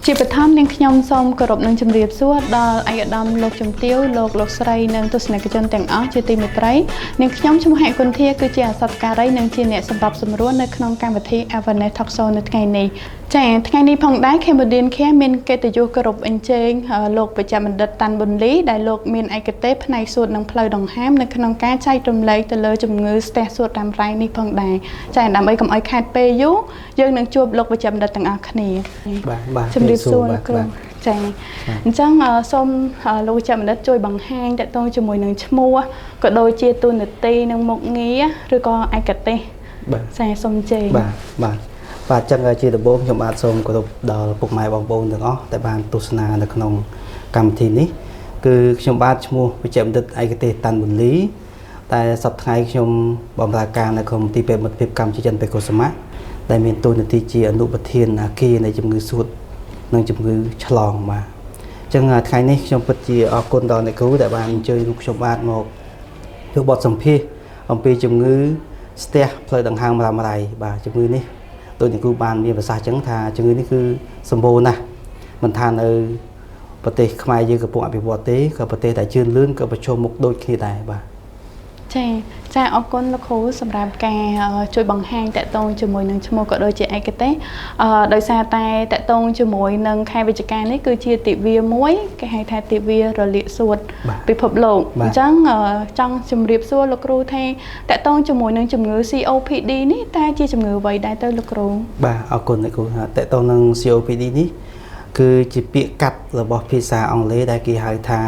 ជាបឋមនាងខ្ញុំសូមគោរពនឹងជម្រាបសួរដល់អាយដាមលោកជំទាវលោកស្រីនិងទស្សនិកជនទាំងអស់ជាទីមេត្រីនាងខ្ញុំឈ្មោះហេគុន្ធាគឺជាអសតការីនិងជាអ្នកសម្របសម្រួលនៅក្នុងកម្មវិធី Awareness Talk Show នៅថ្ងៃនេះចា៎ថ្ងៃនេះផងដែរ Cambodian Care មានកិត្តិយសគោរពអញ្ជើញលោកបច្ចេកបណ្ឌិតតាន់ប៊ុនលីដែលលោកមានឯកទេសផ្នែកសួតនិងផ្លូវដង្ហើមនៅក្នុងការចែករំលែកទៅលើជំងឺស្ទះសួតរ៉ាំរ៉ៃនេះផងដែរចា៎ដើម្បីកុំឲ្យខាតពេលយូរយើងនឹងជួបលោកបច្ចេកបណ្ឌិតទាំងអស់គ្នាបាទជំរាបសួរលោកគ្រូចា៎អញ្ចឹងសូមលោកបច្ចេកបណ្ឌិតជួយបង្ហាញតកតងជាមួយនឹងឈ្មោះក៏ដូចជាតួនាទីនិងមុខងារឬក៏ឯកទេសចា៎សូមជេបាទចឹងជាដំបូងខ្ញុំបាទសូមគោរពដល់ពុកម៉ែបងប្អូនទាំងអស់ដែលបានទស្សនានៅក្នុងកម្មវិធីនេះគឺខ្ញុំបាទឈ្មោះបច្ចេកបណ្ឌិតឯកទេសតាន់ប៊ុនលីតែសប្តាហ៍ថ្ងៃខ្ញុំបម្រើការនៅក្នុងទីពេទ្យមិត្តភាពកម្ពុជាចិនបេកុសមៈដែលមានតួនាទីជាអនុប្រធានអគារនៃជំងឺសួតនិងជំងឺឆ្លងបាទអញ្ចឹងថ្ងៃនេះខ្ញុំពិតជាអរគុណដល់អ្នកគ្រូដែលបានអញ្ជើញលោកខ្ញុំបាទមកយកបទសម្ភាសន៍អំពីជំងឺស្ទះផ្លូវដង្ហើមរ៉ាំរ៉ៃបាទជំងឺនេះដោយអ្នកគ្រូបានមានប្រសាសន៍អញ្ចឹងថាជំងឺនេះគឺសម្បូរណាស់មិនថានៅប្រទេសខ្មែរយើងកំពុងអភិវឌ្ឍទេក៏ប្រទេសដែលជឿនលឿនក៏ប្រឈមមុខដូចគ្នាដែរបាទចាអរគុណលោកគ្រូសម្រាប់ការជួយបង្ហាញតកតងជាមួយនឹងឈ្មោះក៏ដូចជាឯកទេសដោយសារតែតកតងជាមួយនឹងខែវិច្ឆិកានេះគឺជាទិវាមួយគេហៅថាទិវារលាកសួតពិភពលោកអញ្ចឹងចង់ជម្រាបសួរលោកគ្រូថាតកតងជាមួយនឹងជំងឺ COPD នេះតើជាជំងឺអ្វីដែរទៅលោកគ្រូបាទអរគុណលោកគ្រូតកតងនឹង COPD នេះគឺជាពាក្យកាត់របស់ភាសាអង់គ្លេសដែលគេហៅថា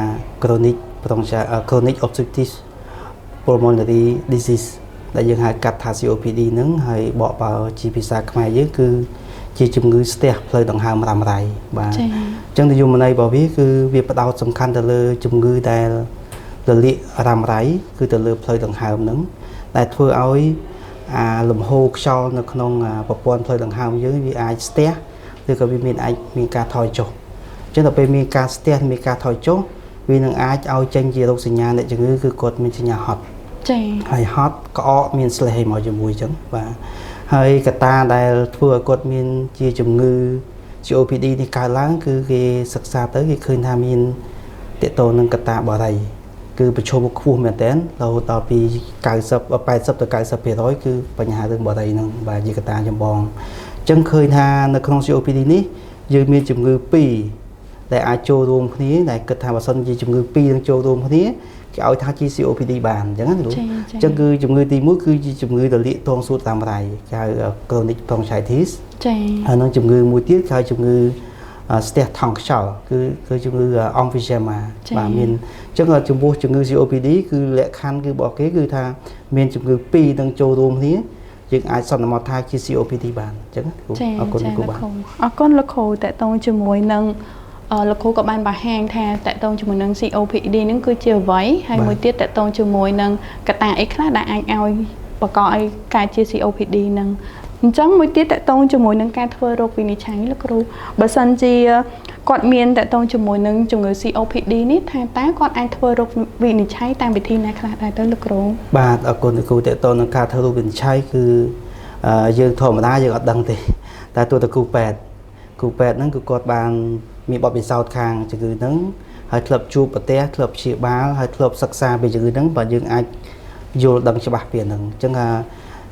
chronic obstructive pulmonary disease ដែលយើងហៅកាត់ថា COPD ហ្នឹងហើយបកបើជាភាសាខ្មែរយើងគឺជាជំងឺស្ទះផ្លូវដង្ហើមរ៉ាំរ៉ៃបាទអញ្ចឹងនិយមន័យរបស់វាគឺវាផ្ដោតសំខាន់ទៅលើជំងឺដែលរលាករ៉ាំរ៉ៃគឺទៅលើផ្លូវដង្ហើមហ្នឹងដែលធ្វើឲ្យលំហូរខ្យល់នៅក្នុងប្រព័ន្ធផ្លូវដង្ហើមយើងវាអាចស្ទះឬក៏វាអាចមានការថយចុះអញ្ចឹងដល់ពេលមានការស្ទះមានការថយចុះវានឹងអាចឲ្យចេញជារោគសញ្ញាអ្នកជំងឺគឺគាត់មានសញ្ញាហត់ហើយហត់ក្អកមានស្លេសមកជាមួយអញ្ចឹងបាទហើយកត្តាដែលធ្វើឲ្យគាត់មានជាជំងឺ COPD នេះកើតឡើងគឺគេសិក្សាទៅគេឃើញថាមានតកតងនឹងកត្តាបារីគឺប្រឈមមុខខ្ពស់មែនទែនរហូតដល់ពី80ទៅ 90% គឺបញ្ហារឿងបារីហ្នឹងបាទជាកត្តាចម្បងអញ្ចឹងឃើញថានៅក្នុង COPD នេះយើងមានជំងឺ2ដែលអាចចូលរួមគ្នាដែលគិតថាបើសិនជាជំងឺ2នឹងចូលរួមគ្នាគេឲ្យថាជា COPD បានអញ្ចឹងណាលោកអញ្ចឹងគឺជំងឺទី1គឺជាជំងឺរលាកទងសួតរ៉ាំរ៉ៃគេហៅ chronic bronchitis ហើយនឹងជំងឺមួយទៀតគេហៅជំងឺស្ទះថង់ខ្យល់គឺជំងឺ emphysema បាទមានអញ្ចឹងចំពោះជំងឺ COPD គឺលក្ខខណ្ឌគឺរបស់គេគឺថាមានជំងឺ2នឹងចូលរួមគ្នាយើងអាចសន្មតថាជា COPD បានអញ្ចឹងអរគុណលោកគ្រូបាទអរគុណលោកគ្រូតកតងជាមួយនឹងលោកគ្រូក៏បានបង្ហាញថាតកតងជាមួយនឹង COPD ហ្នឹងគឺជាអ្វីហើយមួយទៀតតកតងជាមួយនឹងកត្តាអីខ្លះដែលអាចឲ្យបង្កឲ្យកើតជា COPD ហ្នឹងអញ្ចឹងមួយទៀតតកតងជាមួយនឹងការធ្វើរោគវិនិច្ឆ័យលោកគ្រូបើសិនជាគាត់មានតកតងជាមួយនឹងជំងឺ COPD នេះថាតើគាត់អាចធ្វើរោគវិនិច្ឆ័យតាមវិធីណាខ្លះដែរទៅលោកគ្រូបាទអរគុណលោកគ្រូតកតងនឹងការធ្វើរោគវិនិច្ឆ័យគឺយើងធម្មតាយើងអត់ដឹងទេតែទោះតែគ្រូពេទ្យហ្នឹងគឺគាត់បានមានបទពិសោធន៍ខាងជំងឺហ្នឹងហើយធ្លាប់ជួបប្រទះធ្លាប់ព្យាបាលហើយធ្លាប់សិក្សាពីជំងឺហ្នឹងបើយើងអាចយល់ដឹងច្បាស់ពីហ្នឹងអញ្ចឹង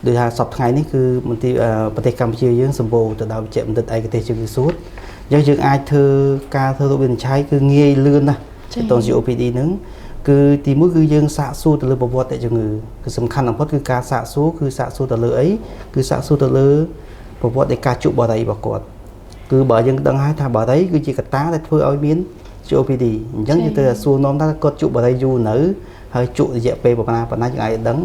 ដោយថាសប្តាហ៍ថ្ងៃនេះគឺមន្ទីរប្រទេសកម្ពុជាយើងសម្បូរទៅដោយវិជ្ជាបណ្ឌិតឯកទេសជំងឺសួតអញ្ចឹងយើងអាចធ្វើការធ្វើរោគវិនិច្ឆ័យគឺងាយលឿនណាស់ទៅ COPD ហ្នឹងគឺទីមួយគឺយើងសាកសួរទៅលើប្រវត្តិអ្នកជំងឺគឺសំខាន់បំផុតគឺការសាកសួរគឺសាកសួរទៅលើអីគឺសាកសួរទៅលើប្រវត្តិនៃការជក់បារីរបស់គាត់គឺបើយើងដឹងហើយថាបារីគឺជាកត្តាដែលធ្វើឲ្យមាន COPD អញ្ចឹងយើងត្រូវសួរនាំថាគាត់ជក់បារីយូរនៅហើយជក់រយៈពេលប៉ុណ្ណាយើងអាចដឹង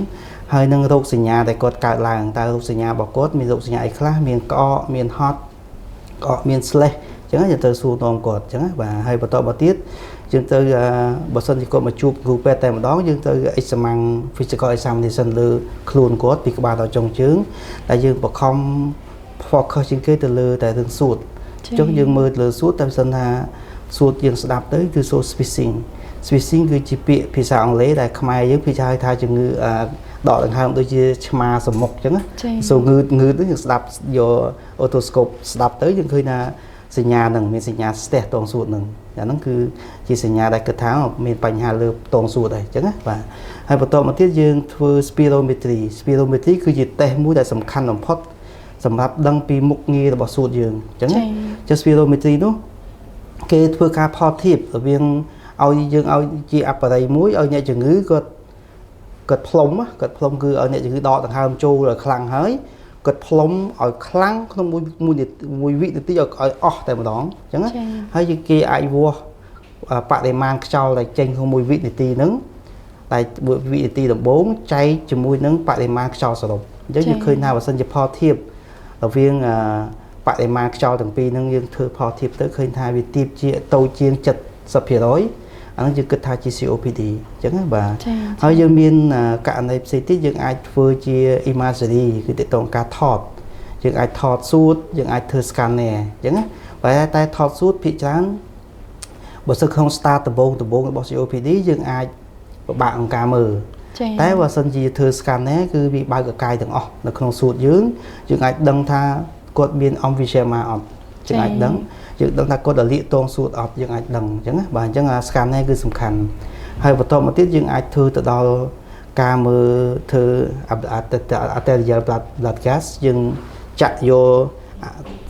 ហើយនឹងរោគសញ្ញាដែលគាត់កើតឡើងតើរោគសញ្ញារបស់គាត់មានរោគសញ្ញាអីខ្លះមានក្អកមានហត់ក្អកមានស្លេសអញ្ចឹងយើងត្រូវសួរនាំគាត់អញ្ចឹងបាទហើយបន្តមកទៀតយើងត្រូវបើសិនជាគាត់មកជួបគ្រូពេទ្យតែម្ដងយើងត្រូវ physical examination លើខ្លួនគាត់ពីក្បាលដល់ចុងជើងដែលយើងបង្ខំ focus ជាងគេទៅលើតែរឿងសួតអញ្ចឹងយើងមើលលើសួតតែមិនសិនថាសួតយើងស្ដាប់ទៅគឺសួត switching គឺជាពាក្យភាសាអង់គ្លេសដែលខ្មែរយើងភាសាហៅថាជំងឺដកដង្ហើមដូចជាឆ្មាសមុកអញ្ចឹងសូងឺតយើងស្ដាប់យក otoscope ស្ដាប់ទៅយើងឃើញថា សញ្ញានឹងមានសញ្ញាស្ទះតងសួតនឹងអាហ្នឹងគឺជាសញ្ញាដែលគិតថាមានបញ្ហាលើតងសួតហើយអញ្ចឹងណាបាទហើយបន្តមកទៀតយើងធ្វើ spirometry គឺជាតេស្តមួយដែលសំខាន់បំផុតសម្រាប់ដឹងពីមុខងាររបស់សួតយើងអញ្ចឹងណាចុះ spirometry នោះគេធ្វើការផលធៀបរវាងឲ្យយើងឲ្យជាអបរិយមួយឲ្យអ្នកជំងឺគាត់ផ្លុំគឺឲ្យអ្នកជំងឺដកដង្ហើមចូលឲ្យខ្លាំងហើយគាត់ផ្លុំឲ្យខ្លាំងក្នុងមួយវិនាទីឲ្យអស់តែម្ដងអញ្ចឹងណាហើយគេអាចវាស់បរិមាណខ្យល់ដែលចេញក្នុងមួយវិនាទីហ្នឹងតែវិនាទីដំបូងចែកជាមួយនឹងបរិមាណខ្យល់សរុបអញ្ចឹងយើងឃើញថាបើសិនជាផលធៀបរវាងបរិមាណខ្យល់ទាំងពីរហ្នឹងយើងធ្វើផលធៀបទៅឃើញថាវាទាបជាតូចជាង70% អានោះយើងគិតថាជា COPD អញ្ចឹងណាបាទហើយយើងមានករណីផ្សេងទៀតយើងអាចធ្វើជា imagery គឺទាក់ទងការថតយើងអាចថតសួតយើងអាចធ្វើ scanner អញ្ចឹងណាបើតែថតសួតភាគច្រើនបើសិនក្នុង start ដំបូងរបស់ COPD យើងអាចពិបាកក្នុងការមើលតែបើសិនជាធ្វើ scanner គឺវាបើកកាយទាំងអស់នៅក្នុងសួតយើងអាចដឹងថាគាត់មាន emphysema អត់យើងអាចដឹងយើងដឹងថាគាត់លាកតងសួតអត់យើងអាចដឹងអញ្ចឹងណាបាទអញ្ចឹង scanner គឺសំខាន់ហើយបន្តមកទៀតយើងអាចធ្វើទៅដល់ការមើលធ្វើ arterial blood gas យើងចាក់យក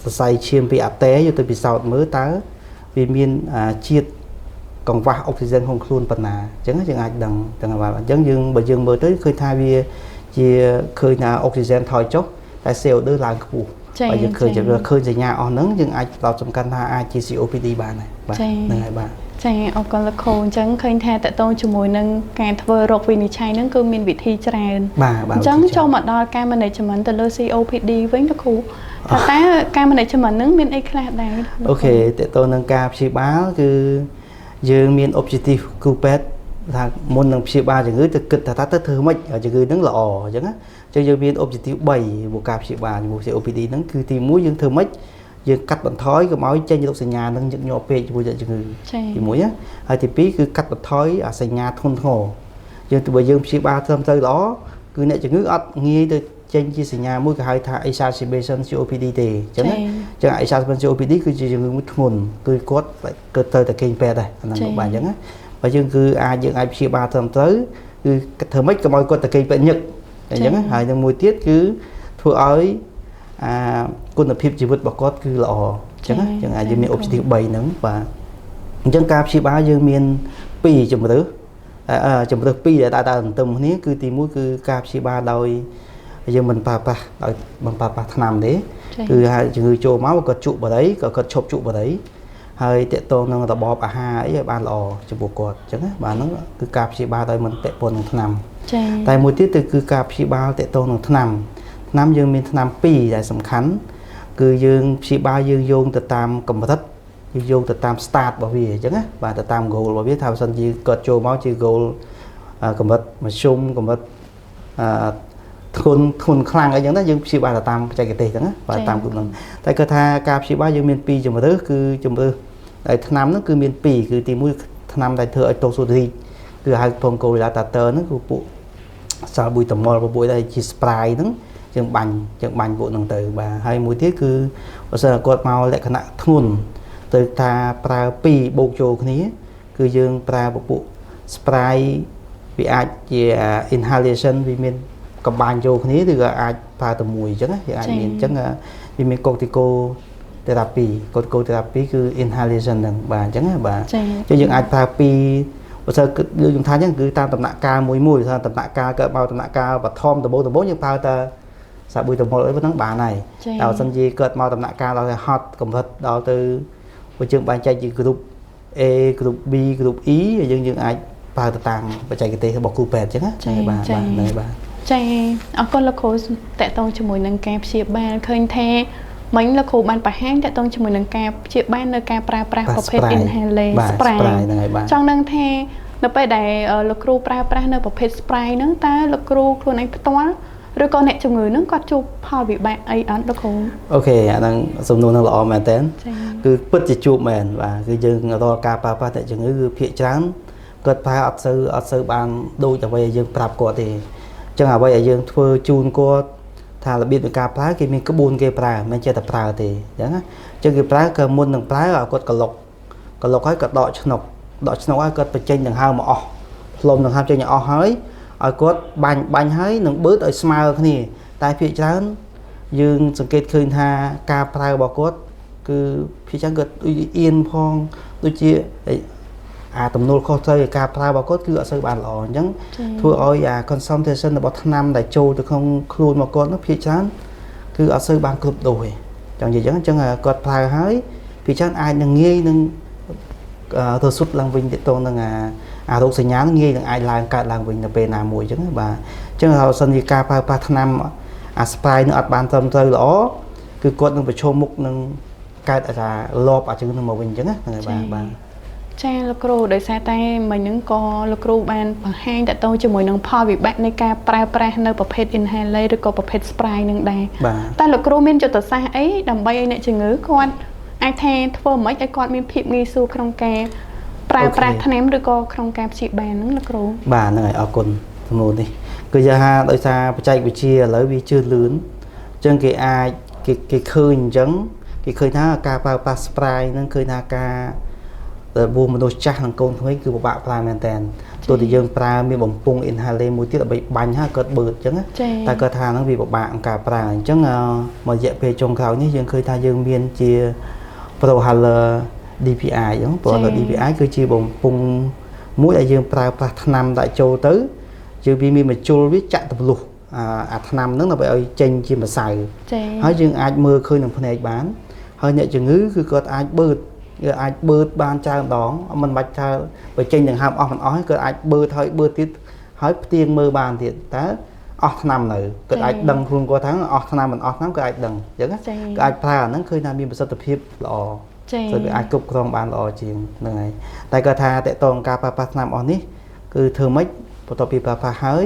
សរសៃឈាមពីអាតេយកទៅពិសោធន៍មើលតើវាមានជាតិកង្វះអុកស៊ីហ្សែនក្នុងខ្លួនប៉ុណ្ណាអញ្ចឹងយើងអាចដឹងទាំងបាទអញ្ចឹងបើយើងមើលទៅឃើញថាវាជាឃើញថាអុកស៊ីហ្សែនថយចុះតែ CO2 ឡើងខ្ពស់បើយើងឃើញសញ្ញាអស់ហ្នឹងយើងអាចផ្ដោតសំខាន់ថាអាចជា COPD បានហើយបាទហ្នឹងហើយបាទចាអរគុណលោកគ្រូអញ្ចឹងឃើញថាតកតងជាមួយនឹងការធ្វើរោគវិនិច្ឆ័យហ្នឹងគឺមានវិធីច្រើនអញ្ចឹងចូលមកដល់ការ management ទៅលើ COPD វិញលោកគ្រូតែការ management ហ្នឹងមានអីខ្លះដែរអូខេតកតងនឹងការព្យាបាលគឺយើងមាន objective គ្រូពេទ្យថាមុននឹងព្យាបាលជំងឺទៅគិតថាទៅធ្វើម៉េចឲ្យជំងឺហ្នឹងល្អអញ្ចឹងណាចឹងយើងមាន objective 3របស់ការព្យាបាលជាមួយ COPD ហ្នឹងគឺទី1យើងធ្វើម៉េចយើងកាត់បន្ថយកុំឲ្យចេញរោគសញ្ញានឹងញឹកញាប់ពេកជាមួយជំងឺទី1ណាហើយទី2គឺកាត់បន្ថយអាសញ្ញាធ្ងន់ធ្ងរយើងបើយើងព្យាបាលត្រឹមត្រូវល្អគឺអ្នកជំងឺអត់ងាយទៅចេញជាសញ្ញាមួយគេហៅថា exacerbation COPD ទេអញ្ចឹងណាចឹង exacerbation COPD គឺជាជំងឺមួយធ្ងន់គឺគាត់ត្រូវតែគេងពេទ្យដែរអាហ្នឹងបាទអញ្ចឹងណាបើយើងគឺយើងអាចព្យាបាលត្រឹមត្រូវគឺធ្វើម៉េចកុំឲ្យគាត់ទៅគេងពេទ្យញឹកអញ្ចឹងហើយនឹងមួយទៀតគឺធ្វើឲ្យគុណភាពជីវិតរបស់គាត់គឺល្អអញ្ចឹងយើងអាចមាន objective 3ហ្នឹងបាទអញ្ចឹងការព្យាបាលយើងមាន2ជំរើស2ដែលតែទន្ទឹមគ្នាគឺទី1គឺការព្យាបាលដោយយើងមិនប្រើប្រាស់ថ្នាំទេគឺហើយជំងឺចូលមកគាត់ជក់បារីគាត់ឈប់ជក់បារីហើយតកតងនឹងរបបអាហារអីឲ្យបានល្អចំពោះគាត់អញ្ចឹងណាបាទហ្នឹងគឺការព្យាបាលដោយមិនពាក់ព័ន្ធនឹងថ្នាំតែមួយទៀតគឺការព្យាបាលតកតងនឹងថ្នាំយើងមានថ្នាំ2ដែលសំខាន់គឺយើងព្យាបាលយើងយោងទៅតាមកម្រិតយោងទៅតាម start របស់វាអញ្ចឹងណាបាទទៅតាម goal របស់វាថាបើសិនជាគាត់ចូលមកជា goal កម្រិតមធ្យមកម្រិតធ្ងន់ខ្លាំងអីចឹងណាយើងព្យាបាលទៅតាមបច្ចេកទេសអញ្ចឹងណាបាទតាមគ្រប់ហ្នឹងតែគាត់ថាការព្យាបាលយើងមាន2ជំរើសគឺជំរើសដែលថ្នាំហ្នឹងគឺមាន2គឺទី1ថ្នាំដែលធ្វើឲ្យតូសូរីកគឺហៅ bronchodilator ហ្នឹងគឺពួកសាល់ប៊ុយតាមុលពួកដែលជា spray ហ្នឹងយើងបាញ់ពួកហ្នឹងទៅបាទហើយមួយទៀតគឺបើសិនគាត់មកលក្ខណៈធ្ងន់ទៅថាប្រើ2បូកចូលគ្នាគឺយើងប្រើពួក spray វាអាចជា inhalation វាមានកំបាញ់ចូលគ្នាឬក៏អាចប្រើតែមួយអញ្ចឹងណាយើងអាចមានអញ្ចឹងវាមាន corticotherapy គឺ inhalation ហ្នឹងបាទអញ្ចឹងណាបាទចឹងយើងអាចប្រើ2បើសិនយើងថាអញ្ចឹងគឺតាមដំណាក់កាលមួយថាដំណាក់កាលកើតមកដំណាក់កាលបឋមដំបូងយើងប្រើតែសាប៊ុយតមុលអីហ្នឹងបានហើយតែបើសិនជាកើតមកដំណាក់កាលដល់ទៅហត់កម្រិតដល់ទៅបើយើងបែងចែកជា group A group B group E យើងអាចប្រើទៅតាមបច្ចេកទេសរបស់គ្រូពេទ្យអញ្ចឹងណាចា៎បាទហ្នឹងហើយបាទចា៎អរគុណលោកគ្រូតកតងជាមួយនឹងការព្យាបាលឃើញថាមិញលោកគ្រូបានបង្ហាញតកតងជាមួយនឹងការព្យាបាលនៅការប្រើប្រាស់ប្រភេទ inhaler spray ហ្នឹងហើយបាទចង់ដឹងថានៅពេលដែលលោកគ្រូប្រើប្រាស់នៅប្រភេទ spray ហ្នឹងតើលោកគ្រូខ្លួនឯងផ្ទាល់ឬក៏អ្នកជំងឺហ្នឹងគាត់ជួបផលវិបាកអីអត់លោកគ្រូអូខេអាហ្នឹងសំណួរហ្នឹងល្អមែនតើគឺពិតជាជួបមែនបាទគឺយើងរកការប្រើប្រាស់អ្នកជំងឺគឺភាគច្រើនគាត់ប្រើអត់សូវបានដូចអ្វីដែលយើងប្រាប់គាត់ទេអញ្ចឹងអ្វីដែលយើងធ្វើជូនគាត់ thà là biết được cà phá cái mình cứ buôn cái phá mình chơi tập phá thì chẳng á chơi cái phá cơ muôn đằng phá ở cột cột lộc ấy cột đọt nọc ấy cột bạch trên đằng hao mà lồng đằng hao trên nhà hơi ở cột bành hơi đằng bớt ở smile cái này tại phía trán dươngสังเกต khơi tha cà phá bảo cột cứ phía trán cột yên phong đôi chia tầm nô kho chơi cà phá bảo cốt cứ ở sơ bàn lò nhẫn thua ơi concentration là bảo năm đại châu được không luôn mà con nó phía chán cứ ở sơ bàn club đồi chẳng gì chẳng là cột phá hái phía chán ai đừng nghi đừng tôi xuất lăng vinh để tôn là đâu sẽ nhán nghi đừng ai làm cả làng vinh là về nào mùi chẳng bà chẳng là sân gì cà phá năm spy nó ở bàn tâm chơi đó cứ cột đừng phải show mục đừng cái là lọp ở trên màu vinh chẳng á bà chaលោកគ្រូដោយសារតែមិញហ្នឹងក៏លោកគ្រូបានបង្ហាញតទៅជាមួយនឹងផលវិបាកនៃការប្រើប្រាស់នៅប្រភេទ inhaler ឬក៏ប្រភេទ spray នឹងដែរតែលោកគ្រូមានយុទ្ធសាស្ត្រអីដើម្បីឲ្យអ្នកជំងឺគាត់អាចថាធ្វើមិនឲ្យគាត់មានភាពងាយស្រួលក្នុងការប្រើប្រាស់ថ្នាំឬក៏ក្នុងការព្យាបាលហ្នឹងលោកគ្រូបាទហ្នឹងហើយអរគុណសំណួរនេះគឺយ៉ាងថាដោយសារបច្ចេកវិទ្យាឥឡូវវាជឿនលឿនអញ្ចឹងគេអាចគេឃើញអញ្ចឹងគេឃើញថាការប្រើប្រាស់ spray ហ្នឹងឃើញថាការបួមនុស្សចាស់និងកូនក្មេងគឺពិបាកប្រើមែនតើទោះតែយើងប្រើមានបំពង់ inhaler មួយទៀតដើម្បីបាញ់ហើយគាត់បឺតអញ្ចឹងតែគាត់ថាហ្នឹងវាពិបាកក្នុងការប្រើអញ្ចឹងមករយៈពេលចុងក្រោយនេះយើងឃើញថាយើងមានជា Prohaler DPI អញ្ចឹង Prohaler DPI គឺជាបំពង់មួយដែលយើងប្រើប្រាស់ថ្នាំដាក់ចូលទៅយើងវាមានមជុលវាចាក់ទម្លុះអាថ្នាំហ្នឹងដើម្បីឲ្យចេញជាម្សៅហើយយើងអាចមើលឃើញនឹងភ្នែកបានហើយអ្នកជំងឺគឺគាត់អាចបឺតអាចបឺតបានច្រើនម្ដងមិនបាច់ថាបើចេញទាំងហើមអស់មិនអស់គាត់អាចបឺតហើយបឺតទៀតហើយផ្ទៀងមើលបានទៀតតើអស់ថ្នាំនៅគាត់អាចដឹងខ្លួនគាត់ថាអស់ថ្នាំមិនអស់ថ្នាំគាត់អាចដឹងអញ្ចឹងគាត់អាចប្រើអាហ្នឹងឃើញថាមានប្រសិទ្ធភាពល្អဆိုវាអាចគ្រប់គ្រងបានល្អជាងហ្នឹងហើយតែគាត់ថាតកតងការប្រើប្រាស់ថ្នាំអស់នេះគឺធ្វើម៉េចបន្ទាប់ពីប្រើប្រាស់ហើយ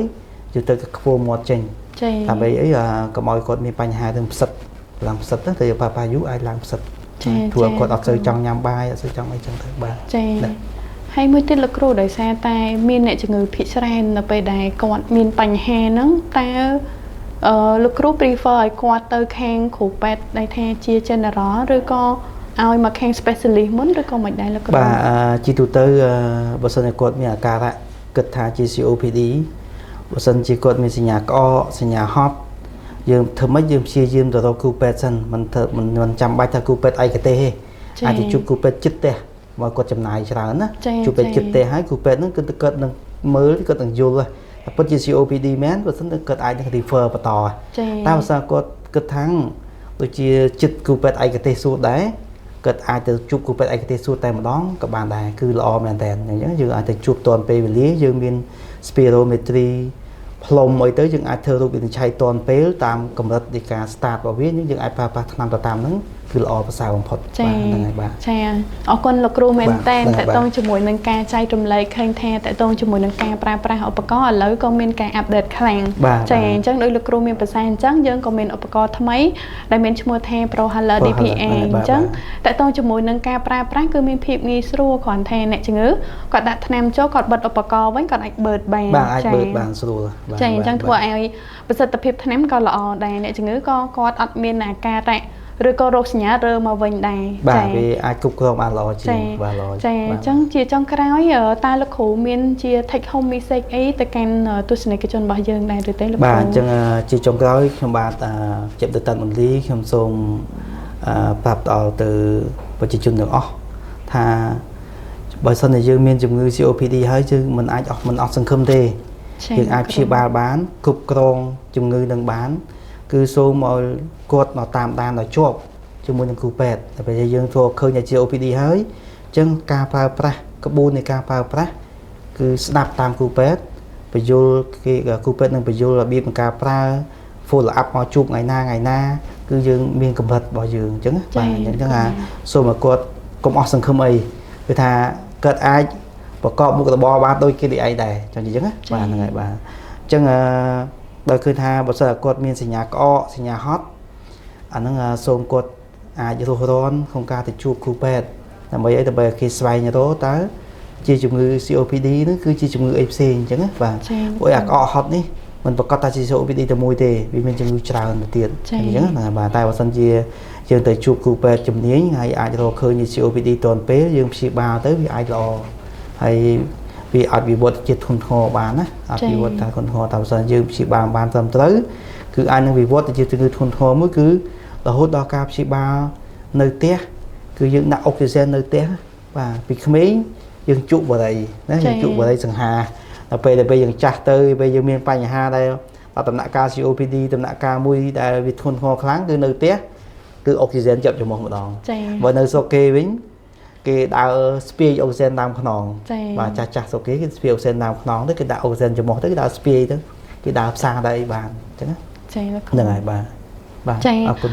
យើងត្រូវខ្វល់មាត់ចេញដើម្បីអីកុំឲ្យគាត់មានបញ្ហាទាំងផ្សិតឡើងផ្សិតទៅប្រើប្រាស់យូរអាចឡើងផ្សិតព្រោះគាត់អត់សូវចង់ញ៉ាំបាយអត់សូវចង់អីចឹងទៅបាទចា៎ហើយមួយទៀតលោកគ្រូដោយសារតែមានអ្នកជំងឺភាគច្រើននៅពេលដែលគាត់មានបញ្ហាហ្នឹងតើលោកគ្រូ prefer ឲ្យគាត់ទៅខាងគ្រូពេទ្យដែលថាជា general ឬក៏ឲ្យមកខាង specialist មុនឬក៏មិនដែរលោកគ្រូបាទជាទូទៅបើសិនជាគាត់មានអាការៈគិតថាជា COPD បើសិនជាគាត់មានសញ្ញាក្អកសញ្ញាហប់យើងធ្វើម៉េចយើងព្យាយាមទៅរកគ្រូពេទ្យសិនមិនចាំបាច់ថាគ្រូពេទ្យឯកទេសទេអាចទៅជួបគ្រូពេទ្យចិត្តទេបើគាត់ចំណាយច្រើនណាជួបពេទ្យចិត្តទេហើយគ្រូពេទ្យហ្នឹងគឺគាត់នឹងមើលគាត់នឹងយល់តែពិតជា COPD មែនបើមិនគាត់អាចនឹង refer បន្តតែបើសិនគាត់គិតថាដូចជាចិត្តគ្រូពេទ្យឯកទេសសួរដែរគាត់អាចទៅជួបគ្រូពេទ្យឯកទេសសួរតែម្ដងក៏បានដែរគឺល្អមែនតើអញ្ចឹងយើងអាចទៅជួបតាន់ពេលវេលាយើងមាន spirometry ផ្លុំអីទៅយើងអាចធ្វើរូបវិនិច្ឆ័យតាន់ពេលតាមកម្រិតនៃការ start របស់វាយើងអាចប្រើប្រាស់ថ្នាំទៅតាមហ្នឹងគឺល្អប្រសើរបំផុតបាទហ្នឹងហើយបាទចាអរគុណលោកគ្រូមែនតែតកតងជាមួយនឹងការចែករំលែកឃើញថាតកតងជាមួយនឹងការប្រើប្រាស់ឧបករណ៍ឥឡូវក៏មានការអាប់ដេតខ្លាំងចាអញ្ចឹងដោយលោកគ្រូមានប្រសាសន៍អញ្ចឹងយើងក៏មានឧបករណ៍ថ្មីដែលមានឈ្មោះថា Prohaler DPI អញ្ចឹងតកតងជាមួយនឹងការប្រើប្រាស់គឺមានភាពងាយស្រួលគ្រាន់តែអ្នកជំងឺគាត់ដាក់ថ្នាំចូលគាត់បិទឧបករណ៍វិញគាត់អាចបឺតបានចាបឺតបានស្រួលចាអញ្ចឹងធ្វើឲ្យប្រសិទ្ធភាពថ្នាំក៏ល្អដែរអ្នកជំងឺក៏គាត់អត់មានអាការៈឬក៏រោគសញ្ញារើមកវិញដែរបាទវាអាចគ្រប់គ្រងបានល្អជាងបាទល្អចាអញ្ចឹងជាចុងក្រោយតើលោកគ្រូមានជា take home message អីទៅកាន់ទស្សនិកជនរបស់យើងដែរឬទេលោកគ្រូបាទអញ្ចឹងជាចុងក្រោយខ្ញុំបាទជាទៅតាន់មន្លីខ្ញុំសូមប្រាប់ដល់ទៅប្រជាជនទាំងអស់ថាបើសិនជាយើងមានជំងឺ COPD ហើយយើងមិនអស់សង្ឃឹមទេយើងអាចព្យាបាលបានគ្រប់គ្រងជំងឺនឹងបានគឺសូមឲ្យគាត់មកតាមដានដល់ជាប់ជាមួយនឹងគ្រូពេទ្យតែពេលយើងធ្វើឃើញថា COPD ហើយអញ្ចឹងការប្រើប្រាស់ក្បួននៃការប្រើប្រាស់គឺស្ដាប់តាមគ្រូពេទ្យបញ្យល់គេគ្រូពេទ្យនឹងបញ្យល់របៀបនៃការប្រើ follow up មកជួបថ្ងៃណាគឺយើងមានកម្រិតរបស់យើងអញ្ចឹងបាទអញ្ចឹងថាសូមឲ្យគាត់កុំអស់សង្ឃឹមអីគឺថាគាត់អាចប្រកបមុខរបរបានដូចគេឯងដែរចឹងអញ្ចឹងបាទហ្នឹងហើយបាទអញ្ចឹងដោយឃើញថាបើសិនគាត់មានសញ្ញាក្អកសញ្ញាហត់អាហ្នឹងសូមគាត់អាចរស់រានក្នុងការទៅជួបគ្រូពេទ្យដើម្បីគេស្វែងរកតើជាជំងឺ COPD ហ្នឹងគឺជាជំងឺអីផ្សេងអញ្ចឹងណាបាទព្រោះអាក្អកហត់នេះ មិនប្រកាសថាជា COPD តែមួយទេវាមានជំងឺច្រើនទៅទៀតអញ្ចឹងណាបាទតែបើសិនជាយើងទៅជួបគ្រូពេទ្យជំនាញហើយអាចរកឃើញជា COPD ទាន់ពេលយើងព្យាបាលទៅវាអាចល្អហើយវាអាចវិវត្តជាធ្ងន់ធ្ងរបានណាអាចវិវត្តតែធ្ងន់ធ្ងរតែបើសិនយើងព្យាបាលបានត្រឹមត្រូវគឺអាចនឹងវិវត្តទៅជាជំងឺធ្ងន់ធ្ងរមួយគឺរហូតដល់ការព្យាបាលនៅផ្ទះគឺយើងដាក់អុកស៊ីហ្សែននៅផ្ទះបាទពីក្មេងយើងជក់បរិយណាយើងជក់បរិយសង្ហាដល់ពេលយើងចាស់ទៅពេលយើងមានបញ្ហាដែលដំណាក់កាល COPD ដំណាក់កាលមួយដែលវាធ្ងន់ធ្ងរខ្លាំងគឺនៅផ្ទះគឺអុកស៊ីហ្សែនចាប់ចំហម្ដងបើនៅស្រុកគេវិញគេដើរស្ពាយអុកស៊ីហ្សែនតាមខ្នងបាទចាស់ស្រុកគេគេស្ពាយអុកស៊ីហ្សែនតាមខ្នងទៅគេដាក់អុកស៊ីហ្សែនចំហទៅគេដើរស្ពាយទៅគេដើរផ្សារដែរបានអញ្ចឹងណាហ្នឹងហើយបាទចាអរគុណ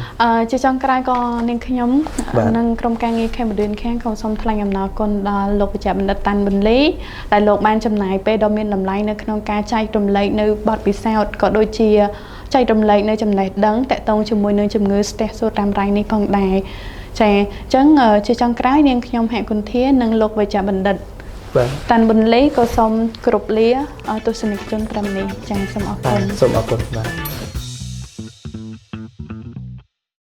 ជាចុងក្រោយក៏នាងខ្ញុំនិងក្រុមការងារខេមរៀនខាងក៏សូមថ្លែងអំណរគុណដល់លោកវិជ្ជបណ្ឌិតតាន់ប៊ុនលីដែលលោកបានចំណាយពេលដ៏មានតម្លៃនៅក្នុងការចែករំលែកនៅបទពិសោធន៍ក៏ដូចជាចែករំលែកនៅចំណេះដឹងតាក់ទងជាមួយនឹងជំងឺស្ទះសួតរ៉ាំរ៉ៃនេះផងដែរចាអញ្ចឹងជាចុងក្រោយនាងខ្ញុំហេគុន្ធានិងលោកវិជ្ជបណ្ឌិតតាន់ប៊ុនលីក៏សូមគោរពលាទស្សនិកជនត្រឹមនេះចាសូមអរគុណសូមអរគុណបាទ